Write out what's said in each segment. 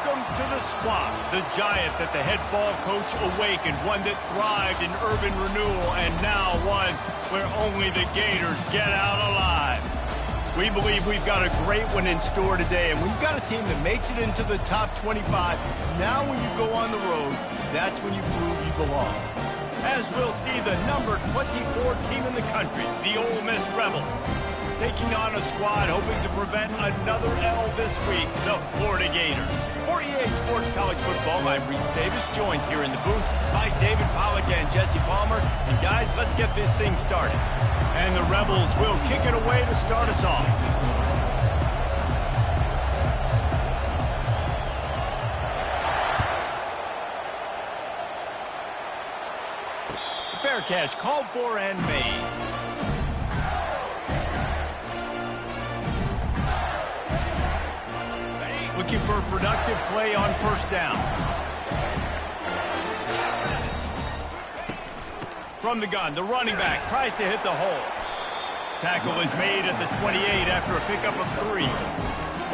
Welcome to the Swamp, the giant that the head ball coach awakened, one that thrived in urban renewal, and now one where only the Gators get out alive. We believe we've got a great one in store today, and we've got a team that makes it into the top 25. Now when you go on the road, that's when you prove you belong. As we'll see the number 24 team in the country, the Ole Miss Rebels, taking on a squad hoping to prevent another L this week, the Florida Gators. For EA Sports College Football, I'm Reese Davis, joined here in the booth by David Pollack and Jesse Palmer. And guys, let's get this thing started. And the Rebels will kick it away to start us off. Fair catch called for and made. Looking for a productive play on first down. From the gun, the running back tries to hit the hole. Tackle is made at the 28 after a pickup of 3.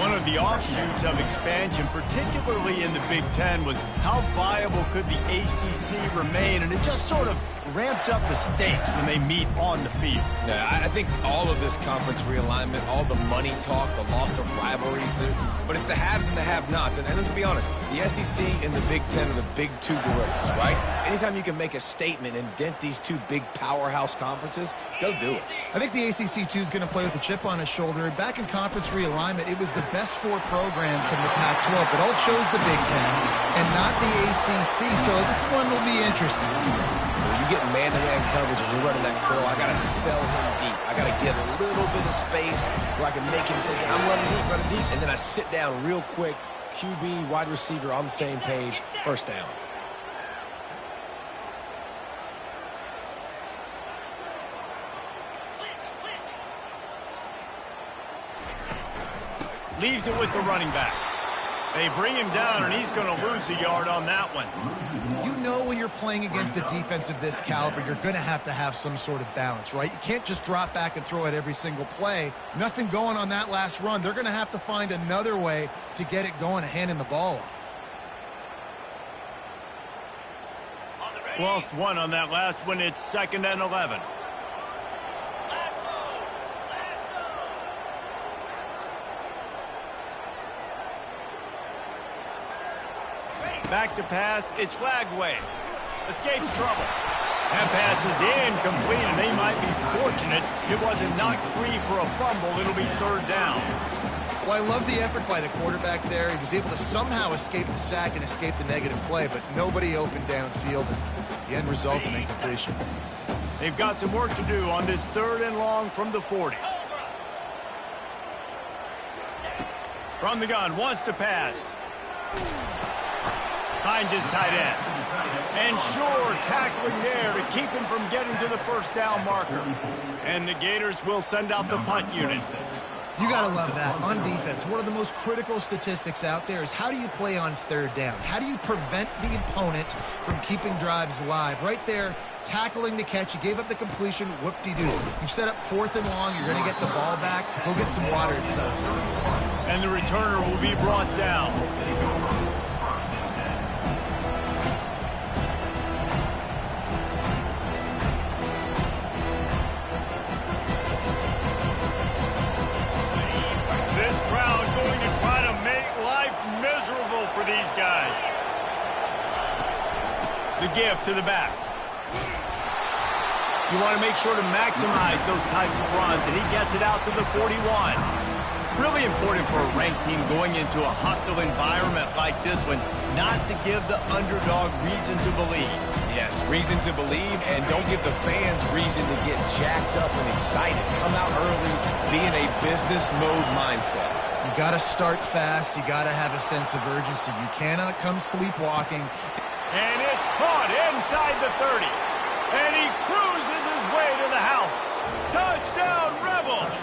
One of the offshoots of expansion, particularly in the Big Ten, was how viable could the ACC remain, and it just sort of ramps up the stakes when they meet on the field. Yeah, I think all of this conference realignment, all the money talk, the loss of rivalries, but it's the haves and the have-nots. And let's be honest, the SEC and the Big Ten are the big two gorillas, right? Anytime you can make a statement and dent these two big powerhouse conferences, go do it. I think the ACC, too, is going to play with a chip on his shoulder. Back in conference realignment, it was the best 4 programs from the Pac-12 that all chose the Big Ten and not the ACC. So this one will be interesting. When you get man-to-man coverage and you're running that curl, I got to sell him deep. I got to get a little bit of space where I can make him think I'm running deep, and then I sit down real quick. QB, wide receiver on the same page, first down. Leaves it with the running back. They bring him down, and he's going to lose a yard on that one. You know when you're playing against a defense of this caliber, you're going to have some sort of balance, right? You can't just drop back and throw it every single play. Nothing going on that last run. They're going to have to find another way to get it going and handing the ball off. Lost one on that last one. It's 2nd and 11. Back to pass, it's Lagway. Escapes trouble. That pass is incomplete, and they might be fortunate it wasn't knocked free for a fumble. It'll be 3rd down. Well, I love the effort by the quarterback there. He was able to somehow escape the sack and escape the negative play, but nobody opened downfield, and the end result's an incompletion. They've got some work to do on this 3rd and long from the 40. From the gun, wants to pass. Finds his tight end. And sure, tackling there to keep him from getting to the first down marker. And the Gators will send out the punt unit. You got to love that. On defense, one of the most critical statistics out there is how do you play on 3rd down? How do you prevent the opponent from keeping drives alive? Right there, tackling the catch. You gave up the completion. Whoop-de-doo. You've set up 4th and long. You're going to get the ball back. Go get some water inside. And the returner will be brought down. For these guys. The give to the back. You want to make sure to maximize those types of runs, and he gets it out to the 41. Really important for a ranked team going into a hostile environment like this one, not to give the underdog reason to believe. Yes, reason to believe, and don't give the fans reason to get jacked up and excited. Come out early, be in a business mode mindset. You got to start fast. You got to have a sense of urgency. You cannot come sleepwalking. And it's caught inside the 30. And he cruises his way to the house. Touchdown, Rebels!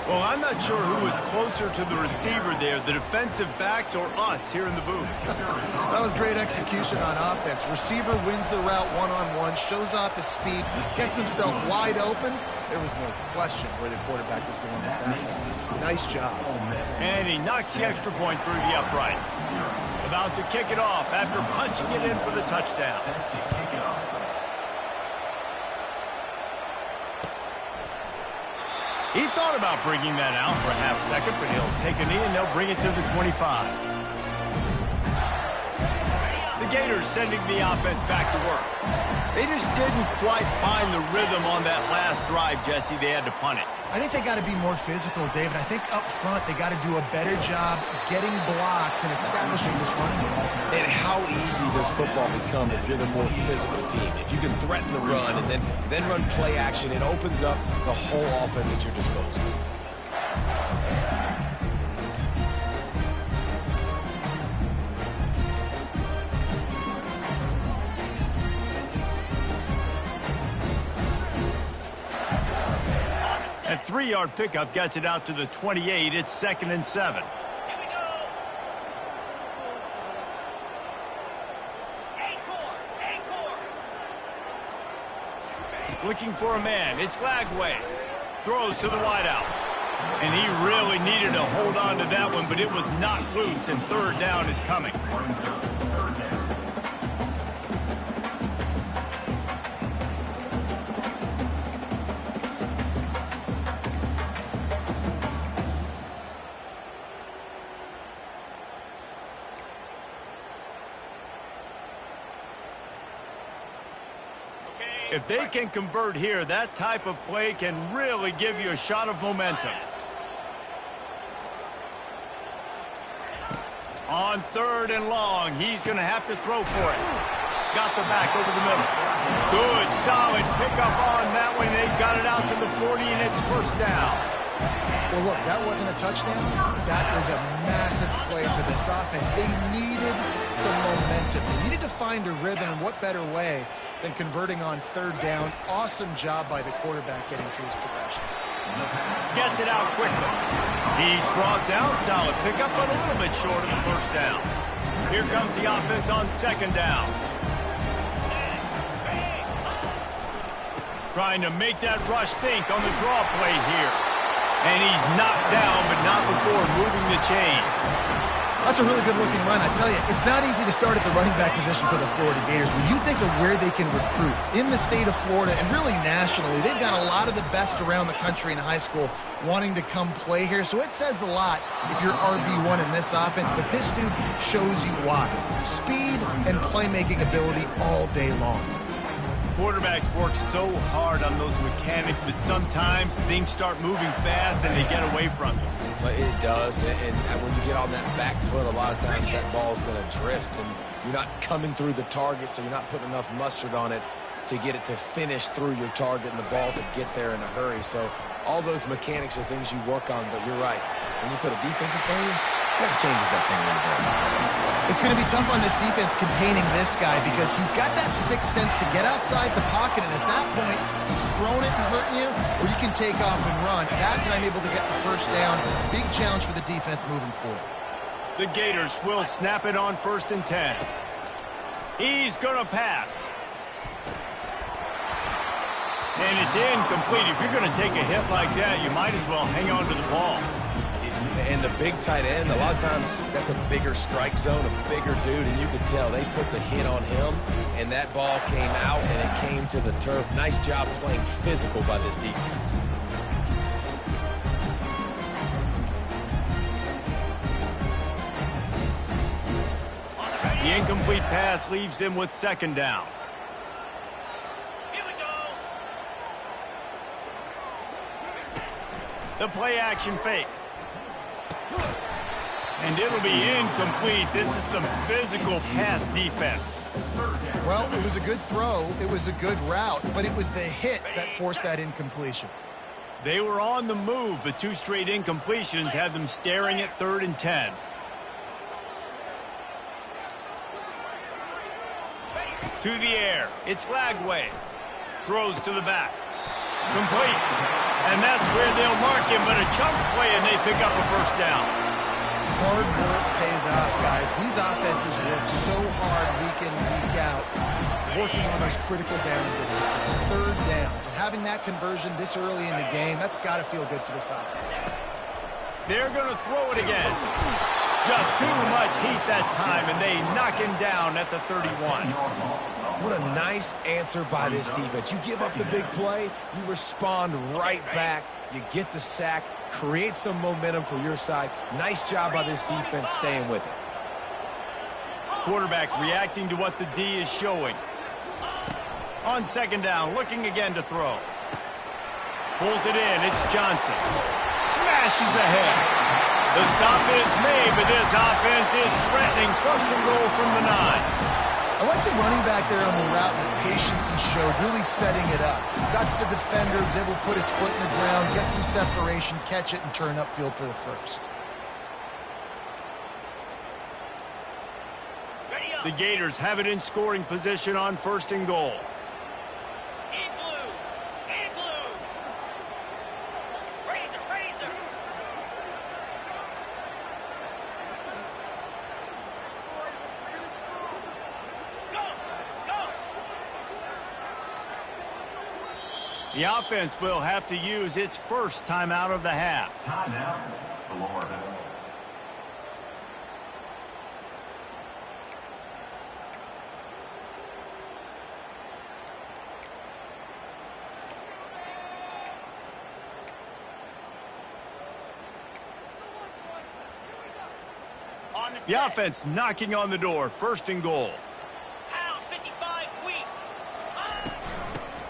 Well, I'm not sure who was closer to the receiver there, the defensive backs or us here in the booth. That was great execution on offense. Receiver wins the route one-on-one, shows off his speed, gets himself wide open. There was no question where the quarterback was going with that ball. Nice job. And he knocks the extra point through the uprights. About to kick it off after punching it in for the touchdown. He thought about bringing that out for a half second, but he'll take a knee and they'll bring it to the 25. The Gators sending the offense back to work. They just didn't quite find the rhythm on that last drive, Jesse. They had to punt it. I think they got to be more physical, David. I think up front they got to do a better job getting blocks and establishing this running game. And how easy does football become if you're the more physical team? If you can threaten the run and then run play action, it opens up the whole offense at your disposal. A 3-yard pickup gets it out to the 28. It's 2nd and 7. Looking for a man. It's Glagway. Throws to the wideout. And he really needed to hold on to that one, but it was not loose, and 3rd down is coming. If they can convert here, that type of play can really give you a shot of momentum. On 3rd and long, he's going to have to throw for it. Got the back over the middle. Good, solid pickup on that one. They got it out to the 40, and it's 1st down. Well, look, that wasn't a touchdown. That was a massive play for this offense. They needed some momentum. They needed to find a rhythm, and what better way than converting on 3rd down. Awesome job by the quarterback getting through his progression. Gets it out quickly. He's brought down. Solid pickup, but a little bit short of the 1st down. Here comes the offense on 2nd down. Trying to make that rush think on the draw play here. And he's knocked down, but not before moving the chains. That's a really good-looking run. I tell you, it's not easy to start at the running back position for the Florida Gators. When you think of where they can recruit in the state of Florida and really nationally, they've got a lot of the best around the country in high school wanting to come play here. So it says a lot if you're RB1 in this offense, but this dude shows you why. Speed and playmaking ability all day long. Quarterbacks work so hard on those mechanics, but sometimes things start moving fast and they get away from you. But it does, and when you get on that back foot, a lot of times that ball's going to drift, and you're not coming through the target, so you're not putting enough mustard on it to get it to finish through your target and the ball to get there in a hurry. So all those mechanics are things you work on, but you're right. When you put a defense in front of you, that changes that thing a little bit. It's going to be tough on this defense containing this guy because he's got that sixth sense to get outside the pocket, and at that point, he's throwing it and hurting you, or you can take off and run. That time able to get the 1st down. Big challenge for the defense moving forward. The Gators will snap it on 1st and 10. He's going to pass. And it's incomplete. If you're going to take a hit like that, you might as well hang on to the ball. And the big tight end, a lot of times that's a bigger strike zone, a bigger dude, and you could tell they put the hit on him, and that ball came out, and it came to the turf. Nice job playing physical by this defense. The incomplete pass leaves him with 2nd down. The play action fake. And it'll be incomplete. This is some physical pass defense. Well, it was a good throw. It was a good route, but it was the hit that forced that incompletion. They were on the move, but 2 straight incompletions had them staring at 3rd and 10. To the air. It's Lagway. Throws to the back. Complete. And that's where they'll mark him, but a chunk play, and they pick up a first down. Hard work pays off, guys. These offenses work so hard week in, week out, working on those critical down distances, third downs. And having that conversion this early in the game, that's got to feel good for this offense. They're going to throw it again. Just too much heat that time, and they knock him down at the 31. What a nice answer by this defense. You give up the big play, you respond right back, you get the sack, create some momentum for your side. Nice job by this defense staying with it. Quarterback reacting to what the D is showing. On second down, looking again to throw. Pulls it in, it's Johnson. Smashes ahead. The stop is made, but this offense is threatening. First and goal from the 9. I like the running back there on the route and the patience he showed, really setting it up. Got to the defender, was able to put his foot in the ground, get some separation, catch it, and turn upfield for the first. The Gators have it in scoring position on first and goal. The offense will have to use its first timeout of the half. Timeout, Florida. The offense knocking on the door, first and goal.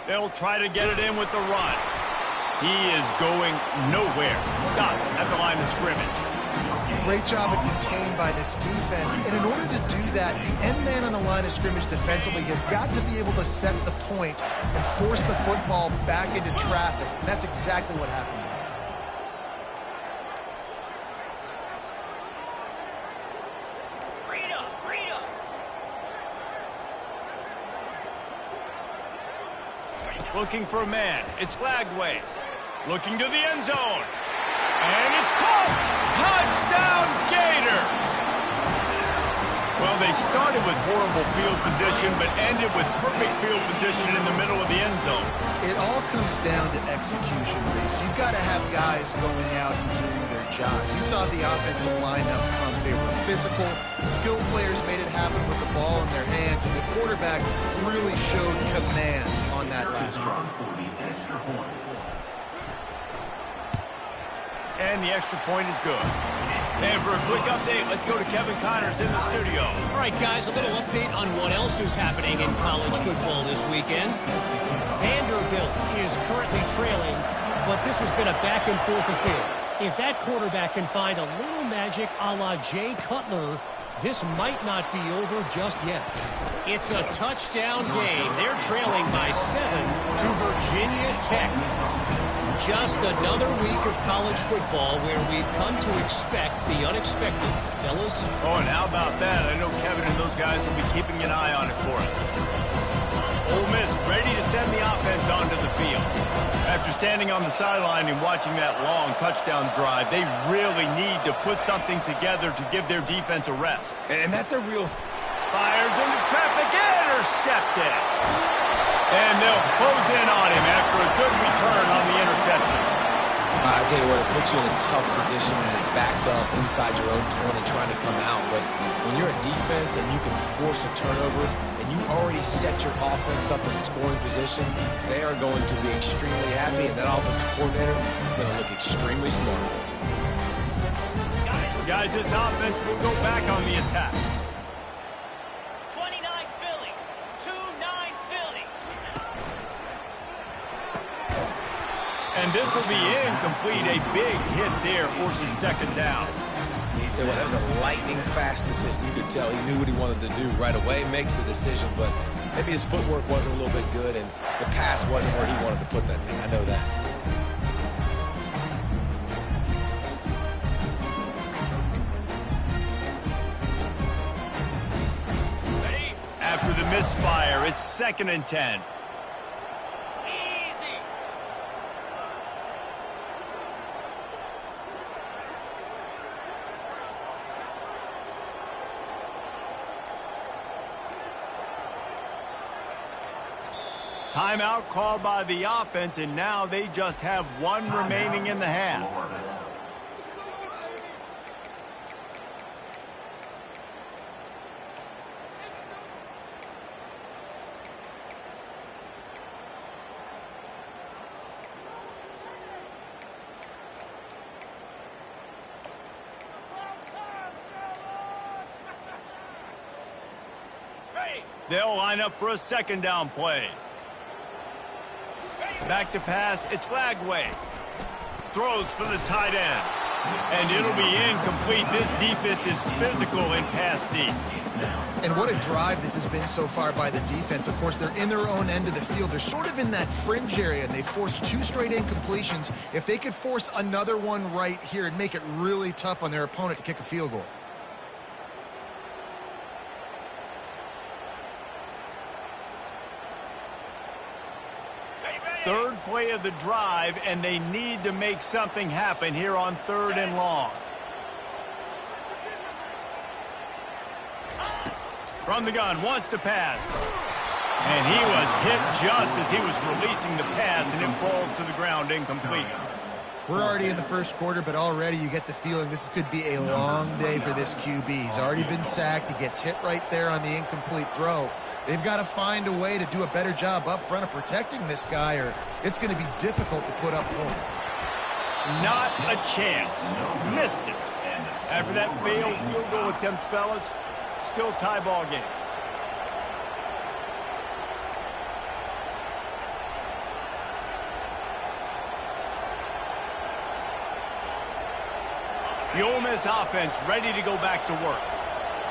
They'll try to get it in with the run. He is going nowhere. Stop at the line of scrimmage. Great job of contained by this defense. And in order to do that, the end man on the line of scrimmage defensively has got to be able to set the point and force the football back into traffic. And that's exactly what happened. Looking for a man. It's Lagway. Looking to the end zone. And it's caught. Touchdown, Gator. Well, they started with horrible field position, but ended with perfect field position in the middle of the end zone. It all comes down to execution, Reese. You've got to have guys going out and doing their jobs. You saw the offensive line up front. They were physical. Skilled players made it happen with the ball in their hands, and the quarterback really showed command on that last drive. And the extra point is good. And for a quick update, let's go to Kevin Connors in the studio. All right, guys, a little update on what else is happening in college football this weekend. Vanderbilt is currently trailing, but this has been a back-and-forth affair. If that quarterback can find a little magic a la Jay Cutler, this might not be over just yet. It's a touchdown game. They're trailing by 7 to Virginia Tech. Just another week of college football where we've come to expect the unexpected, fellas. Oh, and how about that? I know Kevin and those guys will be keeping an eye on it for us. Ole Miss ready to send the offense onto the field. After standing on the sideline and watching that long touchdown drive, they really need to put something together to give their defense a rest. And that's a real... Fires into traffic, intercepted. And they'll close in on him after a good return on the interception. I tell you what, it puts you in a tough position when you're backed up inside your own 20 trying to come out. But when you're a defense and you can force a turnover and you already set your offense up in scoring position, they are going to be extremely happy, and that offensive coordinator is going to look extremely smart. Guys, this offense will go back on the attack. And this will be incomplete. A big hit there forces second down. Tell you what, that was a lightning-fast decision. You could tell he knew what he wanted to do right away, makes the decision, but maybe his footwork wasn't a little bit good, and the pass wasn't where he wanted to put that thing. I know that. After the misfire, it's 2nd and 10. Timeout called by the offense, and now they just have one remaining in the half. They'll line up for a second down play. Back to pass, it's Lagway. Throws for the tight end. And it'll be incomplete. This defense is physical in pass deep. And what a drive this has been so far by the defense. Of course, they're in their own end of the field. They're sort of in that fringe area, and they forced 2 straight incompletions. If they could force another one right here and make it really tough on their opponent to kick a field goal. Third play of the drive, and they need to make something happen here on 3rd and long. From the gun, wants to pass. And he was hit just as he was releasing the pass, and it falls to the ground incomplete. We're already in the first quarter, but already you get the feeling this could be a long day for this QB. He's already been sacked. He gets hit right there on the incomplete throw. They've got to find a way to do a better job up front of protecting this guy, or it's going to be difficult to put up points. Not a chance. Missed it. After that failed field goal attempt, fellas, still tie ball game. The Ole Miss offense ready to go back to work.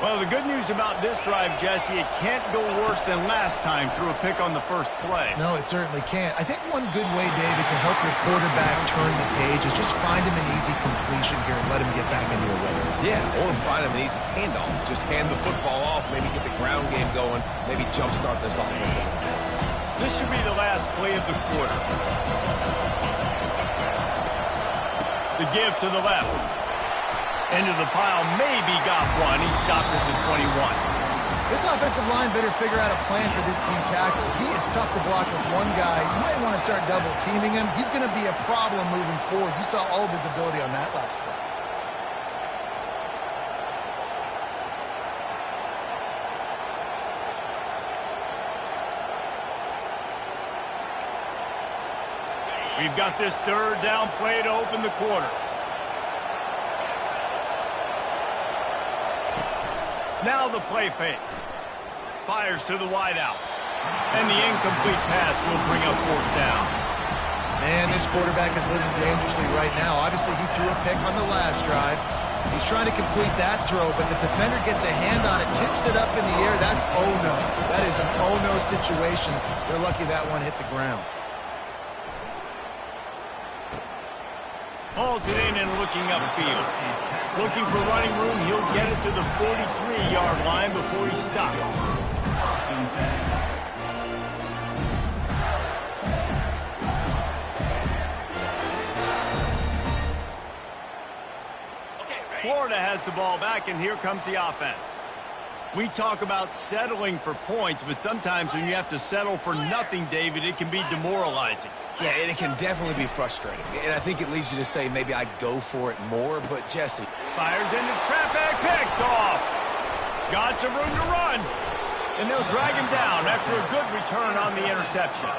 Well, the good news about this drive, Jesse, it can't go worse than last time through a pick on the first play. No, it certainly can't. I think one good way, David, to help your quarterback turn the page is just find him an easy completion here and let him get back into a rhythm. Yeah, or find him an easy handoff. Just hand the football off, maybe get the ground game going, maybe jumpstart this offense a little bit. This should be the last play of the quarter. The give to the left. Into the pile, maybe got one. He stopped at the 21. This offensive line better figure out a plan for this D tackle. He is tough to block with one guy. You might want to start double teaming him. He's going to be a problem moving forward. You saw all of his ability on that last play. We've got this 3rd down play to open the quarter. Now the play fake. Fires to the wideout. And the incomplete pass will bring up 4th down. Man, this quarterback is living dangerously right now. Obviously, he threw a pick on the last drive. He's trying to complete that throw, but the defender gets a hand on it, tips it up in the air. That's oh-no. That is an oh-no situation. They're lucky that one hit the ground. Hauls it in and looking upfield. Looking for running room, he'll get it to the 43-yard line before he stops. Florida has the ball back, and here comes the offense. We talk about settling for points, but sometimes when you have to settle for nothing, David, it can be demoralizing. Yeah, and it can definitely be frustrating. And I think it leads you to say maybe I'd go for it more, but Jesse. Fires into traffic, picked off. Got some room to run. And they'll drag him down after a good return on the interception.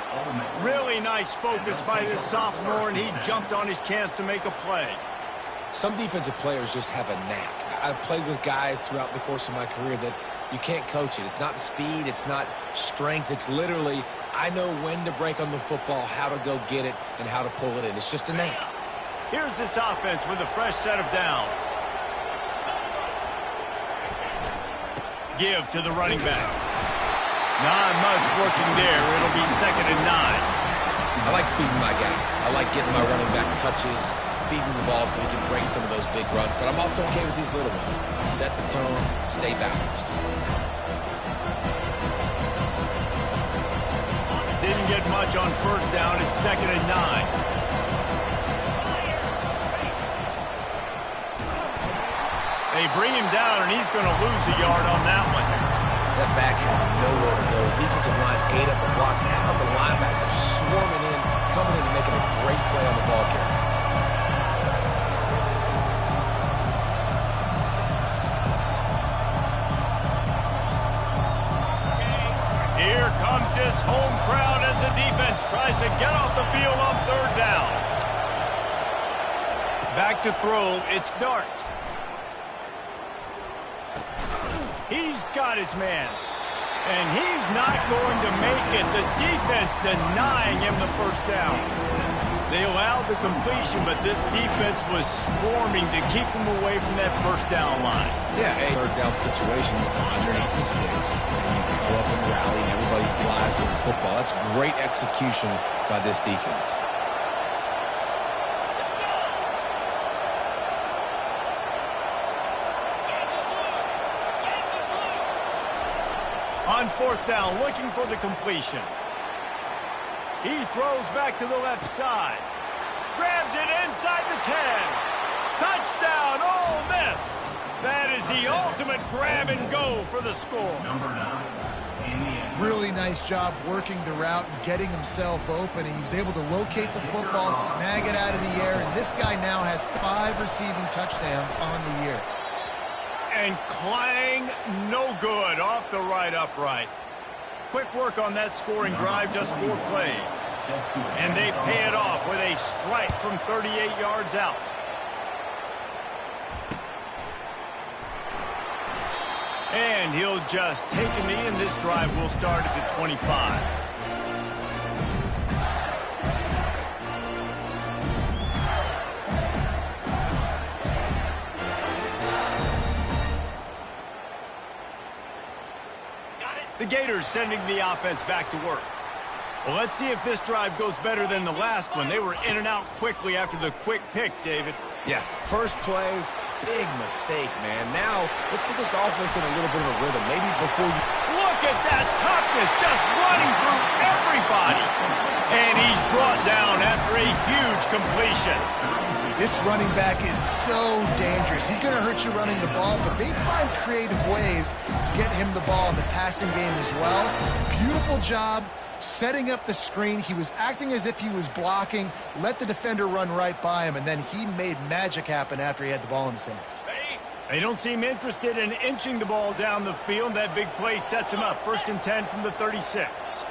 Really nice focus by this sophomore, and he jumped on his chance to make a play. Some defensive players just have a knack. I've played with guys throughout the course of my career that you can't coach it. It's not speed. It's not strength. It's literally, I know when to break on the football, how to go get it, and how to pull it in. It's just a knack. Here's this offense with a fresh set of downs. Give to the running back. Not much working there. It'll be 2nd and 9. I like feeding my guy. I like getting my running back touches, feeding the ball so he can break some of those big runs. But I'm also okay with these little ones. Set the tone, stay balanced. Didn't get much on 1st down. It's 2nd and 9. They bring him down, and he's going to lose a yard on that one. That back had nowhere to go. Defensive line ate up the blocks. How about the linebacker play on the ball carrier. Here comes his home crowd as the defense tries to get off the field on third down. Back to throw, it's Dart. He's got his man. And he's not going to make it. The defense denying him the first down. They allowed the completion, but this defense was swarming to keep him away from that first down line. Yeah, third down situations underneath the sticks. And you go up and rally, and everybody flies to the football. That's great execution by this defense. On fourth down, looking for the completion. He throws back to the left side. Grabs it inside the 10. Touchdown, Ole Miss. That is the ultimate grab and go for the score. Number 9. Really nice job working the route and getting himself open. He was able to locate the football, snag it out of the air, and this guy now has 5 receiving touchdowns on the year. And clang, no good, off the right upright. Quick work on that scoring drive, just 4 plays. And they pay it off with a strike from 38 yards out. And he'll just take a knee, and this drive will start at the 25. The Gators sending the offense back to work. Well, let's see if this drive goes better than the last one. They were in and out quickly after the quick pick, David. Yeah, first play, big mistake, man. Now, let's get this offense in a little bit of a rhythm. Maybe before you... Look at that toughness, just running through everybody. And he's brought down after a huge completion. This running back is so dangerous. He's going to hurt you running the ball, but they find creative ways to get him the ball in the passing game as well. Beautiful job setting up the screen. He was acting as if he was blocking, let the defender run right by him, and then he made magic happen after he had the ball in his hands. They don't seem interested in inching the ball down the field. That big play sets him up. 1st and 10 from the 36.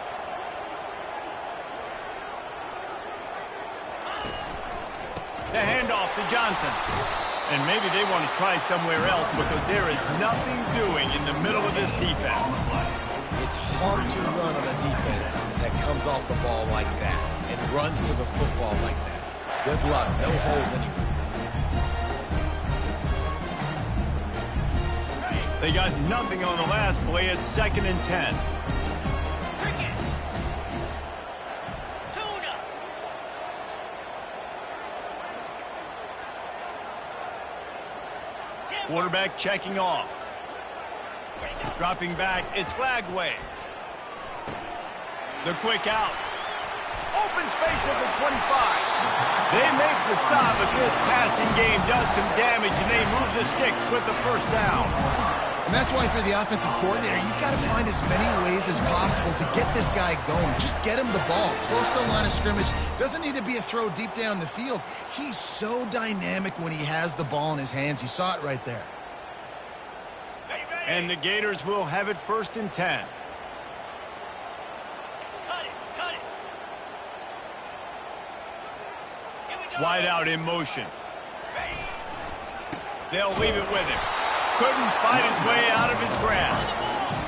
The handoff to Johnson. And maybe they want to try somewhere else because there is nothing doing in the middle of this defense. It's hard to run on a defense that comes off the ball like that and runs to the football like that. Good luck. No holes anywhere. They got nothing on the last play. It's 2nd and 10. Quarterback checking off. Dropping back, it's Lagway. The quick out. Open space at the 25. They make the stop, but this passing game does some damage, and they move the sticks with the first down. And that's why for the offensive coordinator, you've got to find as many ways as possible to get this guy going. Just get him the ball close to the line of scrimmage. Doesn't need to be a throw deep down the field. He's so dynamic when he has the ball in his hands. You saw it right there. And the Gators will have it 1st and 10. Wide out in motion. They'll leave it with him. Couldn't fight his way out of his grasp.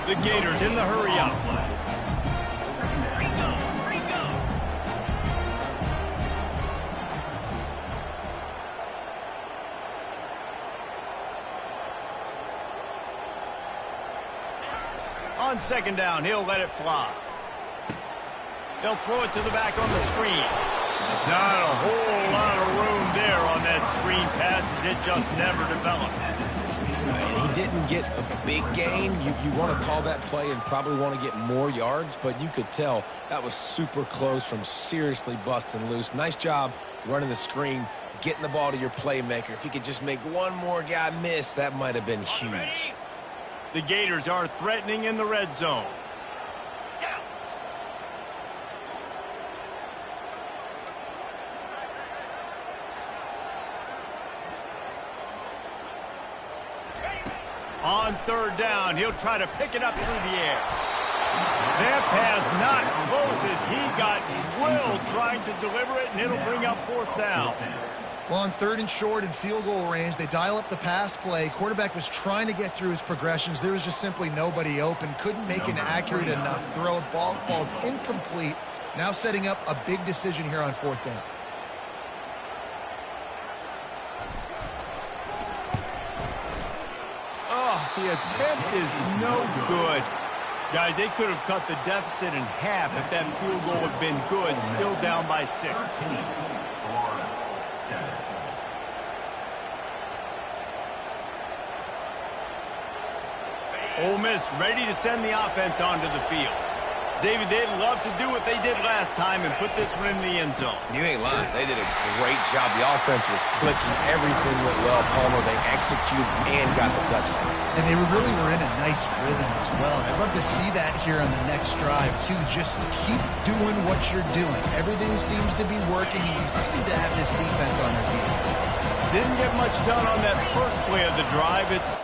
The Gators in the hurry-up. On 2nd down, he'll let it fly. They'll throw it to the back on the screen. Not a whole lot of room there on that screen pass as it just never developed. He didn't get a big gain. You want to call that play and probably want to get more yards, but you could tell that was super close from seriously busting loose. Nice job running the screen, getting the ball to your playmaker. If he could just make one more guy miss, that might have been huge. The Gators are threatening in the red zone. On third down, he'll try to pick it up through the air. That pass not close as he got drilled trying to deliver it, and it'll bring up fourth down. Well, on third and short and field goal range, they dial up the pass play. Quarterback was trying to get through his progressions. There was just simply nobody open. Couldn't make an accurate enough throw. Ball falls incomplete. Now setting up a big decision here on fourth down. Oh, the attempt is no good. Guys, they could have cut the deficit in half if that field goal had been good. Still down by 6. Ole Miss ready to send the offense onto the field. David, they'd love to do what they did last time and put this one in the end zone. You ain't lying. They did a great job. The offense was clicking. Everything went well. Palmer, they executed and got the touchdown. And they really were in a nice rhythm as well. I'd love to see that here on the next drive, too. Just keep doing what you're doing. Everything seems to be working, and you seem to have this defense on their feet. Didn't get much done on that first play of the drive. It's